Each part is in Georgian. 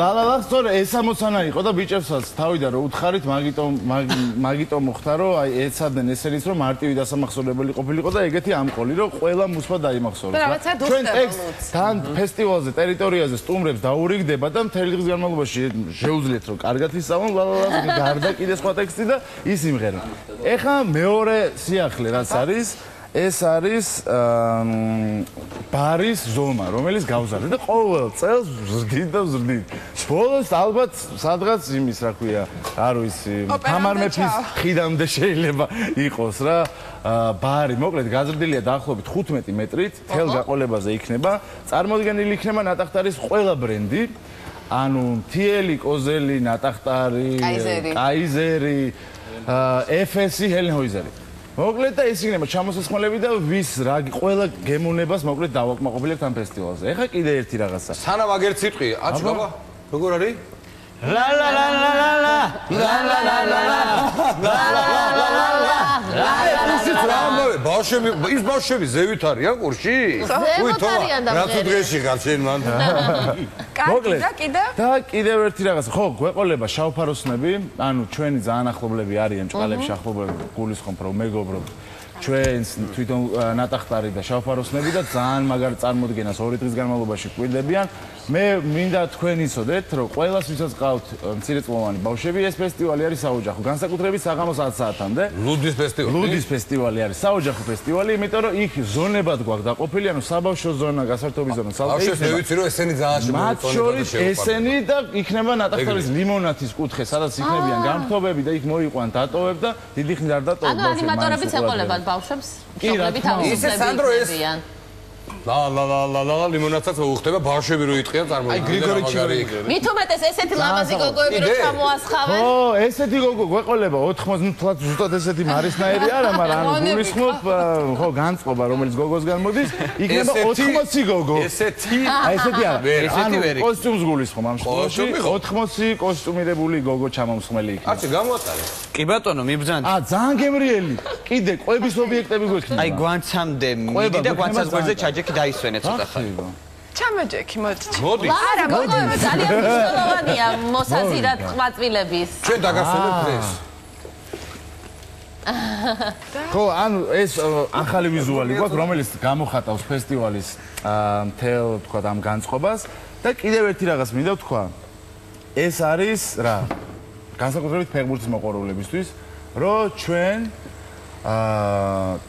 ლალალა სწორედ ეს ამოცანა იყო და ბიჭებსაც თავიდან რომ უთხარით მაგიტომ მოხდა რომ აი ეცადნენ ესენიც რომ მარტივი დასამახსოვრებელი ყოფილიყო და ეგეთი ამყოლი რომ ყველა მუსმა დაიმახსოვროს. ჩვენ ტექსტს თან ფესტივალზე ტერიტორიაზე სტუმრებს დაურიგდება და მთელი დღის განმავლობაში შეუძლიათ რომ კარგად ისწავლონ ლალალას გარდა კიდე სხვა ტექსტი და ის იმღერა. ეხლა მეორე სიახლე რაც არის ეს არის ბარის ზომა, რომელიც გავზარდეთ და ყოველ წელს ვზრდით და ვზრდით. ბოლოს ალბათ სადღაც იმის რა ქვია, არ ვიცი, თამარ მეფის ხიდამდე შეიძლება იყოს რა. ბარი, მოკლედ გაზრდილია დაახლოებით 15 მეტრით, თელ გაყოლებაზე იქნება. წარმოდგენილი იქნება ნატახტარის ყველა ბრენდი. ანუ მთიელი, კოზელი, ნატახტარი, კაიზერი, FS-ი, ჰელენჰოიზერი. მოკლედ და ეს იქნება ჩამოსასხმელები და ვის რა ყველა გემოვნებას მოკლედ დავაკმაყოფილებთ ამ ფესტივალზე. ეხლა კიდე ერთი რაღაცა. სანამ აგერ ციტყვი, აჩქობა. როგორ არის? ლა ლა ლა ლა ლა ლა ლა ლა ლა ლა ის ბავშვები ზევით არიან ყურში? ზევით არიან და რატო დღეში ხარ შენ მან? მოკლედ და კიდევ ერთი რაღაცა, ხო, გვეყოლება შავფაროსნები, ანუ ჩვენი ძალიან ახლობლები არიან ჭყალებში ახლობლები, გულისხმობ რომ მეგობრობ ჩვენს თვითონ ნატახტარი და შავფაროსნები და ძალიან მაგარ წარმოდგენას 2 დღის განმავლობაში გვიდებიან. მე მინდა თქვენ იცოდეთ, რომ ყველას ვისაც ყავთ მცირეწლოვანი ბავშვები, ეს ფესტივალი არის საოჯახო, განსაკუთრებით საღამოს 10 საათამდე. ლუდის ფესტივალი. ლუდის ფესტივალი არის საოჯახო ფესტივალი, იმიტომ რომ იქ ზონებად გვაქვს დაყოფილი, ანუ საბავშვო ზონა, გასართობი ზონა, სალტე. ბავშვებს მე ვიცი რომ ესენი ძალიან შემოწონებოდა. მათ შორის ესენი და იქნება ნატახტარის ლიმონათის კუთხე, სადაც იქნებიან გამთობები და იქ მოიყვან დატოვებ და დიდი ხნით არ დატოვებ ბავშვებს. ანუ ანიმატორებიც ეყოლებათ ბავშვებს. მშობლები თავისუფლები. ლა ლიმონადსაც მოუხდება ბავშვები რო იტყიან წარმოიდგინე. მით უმეტეს ესეთი ლამაზი გოგოები რო ჩამოასხავენ. ხო, ესეთი გოგო გვეყოლება 90 თლად ზუსტად ესეთი მარისნაირი არა, მაგრამ ანუ გულისხმობ, ხო, განწყობა რომელიც გოგოს გამოდის, იქნება 80 გოგო. ესეთი? აი ესეთი არა. ესეთი ვერი. კოსტიუმს გულისხმობ ამ შემთხვევაში 80 კოსტუმირებული გოგო ჩამომსხმელი იქნება. არჩი გამოატარე. კი ბატონო, მიბრძანთ. ძალიან გემრიელი. კიდე კვების ობიექტები გვექნება. აი გვანცამდე მიდი და გვანცას გვერდზე ჩაჯექი დაისვენე ცოტა ხანი. ჩამეჯექი მოდი. მოდი. არა, გოგოები ძალიან მნიშვნელოვანია მოსაზირად ყვაწვილების. ჩვენ დაგახსენებთ ეს. ხო, ანუ ეს ახალი ვიზუალი გვაქვს, რომელიც გამოხატავს ფესტივალის მთელ, თქვა, ამ განწყობას და კიდევ ერთი რაღაც მინდა ვთქვა. ეს არის რა? განსაკუთრებით ფეხბურთის მოყვარულებისთვის, რომ ჩვენ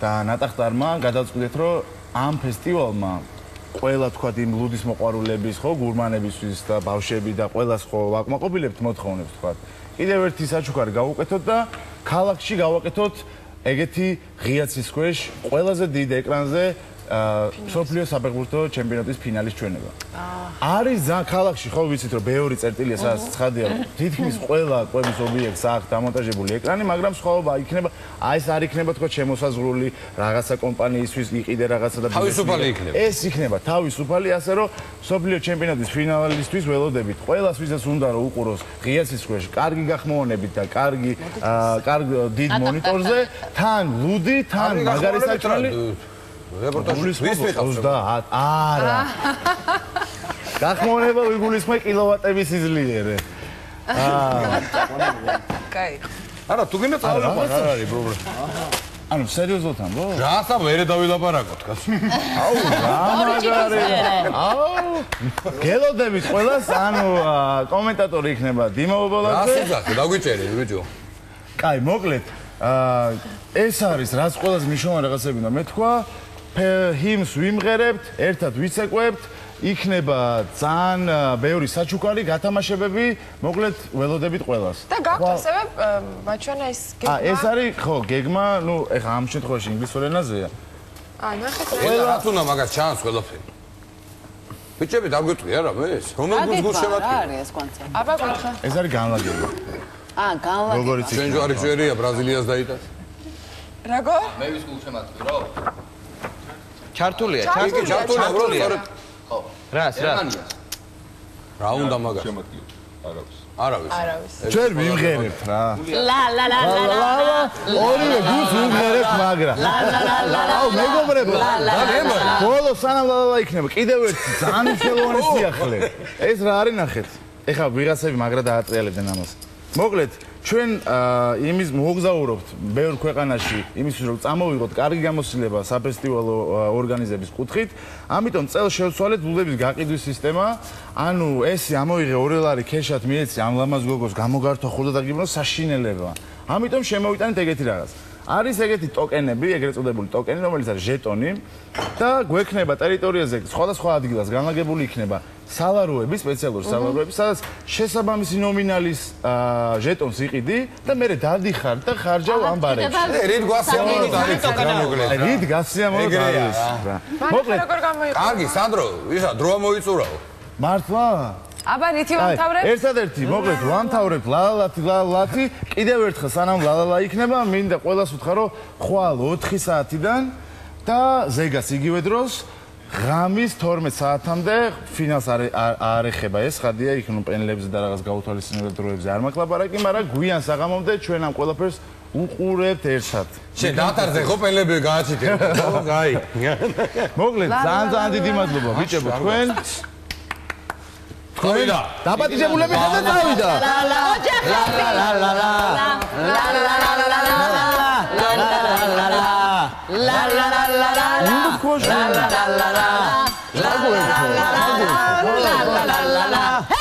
და ნატახტარმა გადავწყვიტეთ, რომ ამ ფესტივალმა ყველა თქვა იმ ლუდის მოყვარულების, ხო, გურმანებისთვის და ბავშვები და ყველას ხო ვაკმაყოფილებთ მოთხოვნებს თქვა. კიდევ ერთი საჩუქარი გავუკეთოთ და ქალაქში გავაკეთოთ ეგეთი ღია ცისქვეშ ყველაზე დიდ ეკრანზე სოფლიო საფეხბურთო ჩემპიონატის ფინალის ჩვენება. არის ძალიან ქალაქში, ხო ვიცით რომ ბევრი წერტილია სადაც ცხადია, თითქმის ყველა კვების ობიექტს აქვს დამონტაჟებული ეკრანი, მაგრამ სხვაობა იქნება, აი ეს არ იქნება თქო შემოსაზღვრული რაღაცა კომპანიისთვის იყიდე რაღაცა და თავისუფალი იქნება. ეს იქნება თავისუფალი, ასე რომ სოფლიო ჩემპიონატის ფინალისტვის ველოდებით. ყველას ვისაც უნდა რომ უყუროს ღია ცისქვეშ, კარგი გახმოვანებით და კარგი დიდ მონიტორზე, თან ლუდი, თან მაგარი საჭმელი რეპორტაჟი ვის მიყავს? არა. გახმოვანება ვიგულისხმე კილოვატების იძლიერე. კაი. არა, თუ გინდა წავლება არ არის პრობლემა. ანუ სერიოზულად ამბო? რაცა მერე დავილაპარაკოთ, კაცო. აუ, გამაგარი. აუ. გელოდებით ყველას, ანუ კომენტატორი იქნება დიმა ობოლაძე. რა სიზახე, დაგვიწერე, ბიჭო. კაი, მოკლედ, ეს არის რაც ყველაზე მნიშვნელოვანი რაღაცები და მე თქვა, ჰიმს ვიმღერებთ, ერთად ვიცეკვებთ, იქნება ძალიან ბევრი საჩუქარი გათამაშებები, მოკლედ ველოდებით ყველას. და გაქვთ ასევე მაჩვენა ეს გეგმა. ეს არის, ხო, გეგმა, ნუ ეხლა ამ შემთხვევაში ინგლისურ ენაზეა. ნახეთ რაც უნდა მაგას ჩანს ყველაფერი. ბიჭები დაგვიტყვი არა მე ეს? რომელ გულს გულშემატკივარი? რა არის ეს კონცერტი? აბა გითხრა. ეს არის განლაგება. განლაგება. როგორიც ჩვენ ჯვარი წერია ბრაზილიას დაიტანს. როგორ? მე ვის გულშემატკივი რო? ჩართულია, ჩართულია, სწორედ. ხო. რას? რა უნდა მაგას? არავის. არავის. ჩვენ ვიმღერებთ რა. ლა ლა ლა ლა ლა. ორივე გულს ვიმღერებთ მაგრა. აუ მეგობრებო. ბოლოს სანამ ლალა იქნება, კიდევ ერთი ძალიან მნიშვნელოვანი სიახლე. ეს რა არის ნახეთ? ეხლა ვიღაცები მაგრა დაატრიალებდნენ ამას. მოკლედ, ჩვენ იმის მოგზაურობთ ბევრ ქვეყანაში, იმისთვის რომ წამოვიღოთ კარგი გამოცდილება საფესტივალო ორგანიზების კუთხით, ამიტომ წელს შევცვალეთ ბუდების გაყიდვის სისტემა, ანუ ესე ამოიღე 2 ლარი ქეშად მიეცი ამ ლამაზ გოგოს გამოგართვა ხოდა და გიბნო საშინელება. ამიტომ შემოვიტანეთ ეგეთი რაღაც. არის ეგეთი ტოკენები, ეგრეთ წოდებული ტოკენი, რომელიც არის ჟეტონი და გვექნება ტერიტორიაზე სხვადასხვა ადგილას განლაგებული იქნება სალაროები, სპეციალური სალაროები, სადაც შესაბამისი ნომინალის ჟეტონს იყიდი და მე დადიხარ და ხარჯავ ამ ბარებში. რით გვასიამოვნოთ არის რა მოკლედ. რით გასიამოვნოთ არის. მოკლედ როგორ გამოიყო? კარგი, სანდრო, ისა დრო მოიწურაო. მართლა? აბა რითი ვამთავრებ? ერთადერთი, მოკლედ ვამთავრებ ლალალათი, კიდევ ერთხელ სანამ ლალალა იქნება, მინდა ყველას უთხრა, რომ ხვალ 4 საათიდან და ზეგას იგივე დროს ღამის 12 საათამდე ფინალს არ ეხება ეს ხადია, იქ ნუ პენელებზე და რაღაც გაუთვალისწინებელ დროებზე არ მაქვს ლაპარაკი, მაგრამ გვიან საღამომდე ჩვენ ამ ყველაფერს უყურებთ ერთად. შენ დათარზე ხო პენელები გააჩიტე? ხო, გაი. მოკლედ, ძალიან დიდი მადლობა ბიჭებო, თქვენ გავიდა. დაპატიჟებულები ხარ და წავიდა. La